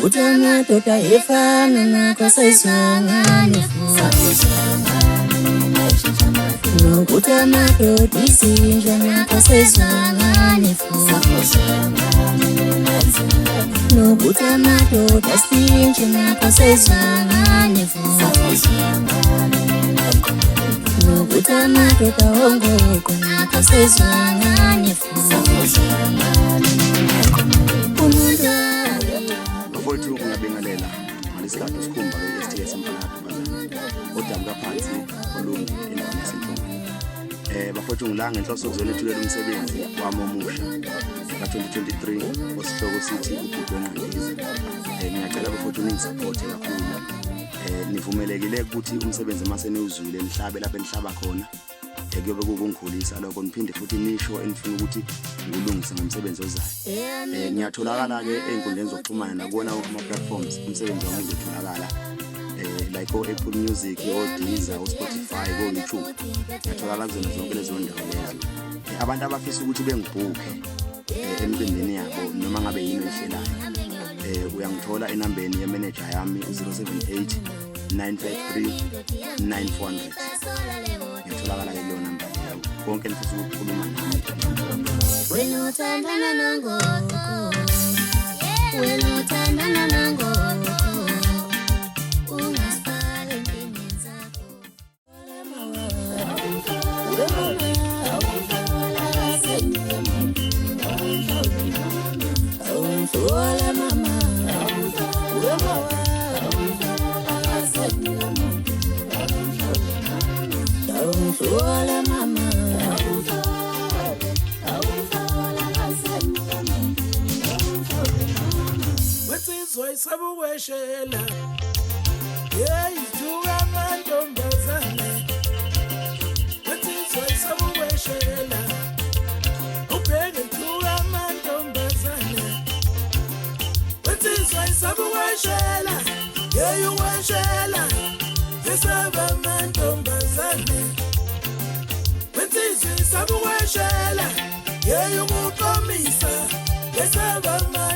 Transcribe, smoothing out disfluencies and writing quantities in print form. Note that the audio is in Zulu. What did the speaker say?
Utama tota efana nakho sayizwangane Utama tota isinja nakho sayizwangane Utama tota isinja nakho sayizwangane Utama tota hongo nakho sayizwangane Bafowethu ngiyabingelela ngalesikhathi sikhumba ke-STS Mfanathi odama kaphansi olungu endaweni yaseNtshona. Bafowethu ngilanga ngenhloso yokuzolethulela umsebenzi wami omusha ka-2023 osihloko sithi ubhuti wenqandiza. Ngiyacela bafowethu ningisapothe kakhulu. Nivumelekile ukuthi umsebenzi mase niwuzwile nihlabe lapho enihlaba khona. Kuyobe kukungikhulisa lokho niphinde futhi nisho enifuna ukuthi ngilungise ngomsebenzi ozayo. Ngiyatholakala ke einkundleni zokuxhumana nakubona ama-platforms umsebenzi wami uzotholakala like o-Apple Music, o-Deezer, o-Spotify, o-YouTube. Ngiyatholakala kuzona zonke lezo ndawo lezo. Abantu abafisa ukuthi bengibhuke emcimbini yabo noma ngabe yini ehlelayo uyangithola enambeni ye-manager yami 078 953 9400. Ngiyatholakala leyo namba leyo konke nifisa ukukhuluma nami. Wena uthandana nangoko Wena uthandana nangoko Ungasifaka empini zakho Awufola mama Awufola mama Sabuweshela Yeyijuka mantombazane Wetizwe sabuweshela Ubheke juka mantombazane Wetizwe sabuweshela Yeyuweshela Yesaba mantombazane Wetizwe sabuweshela Yeyumukomisa Yesaba mantombazane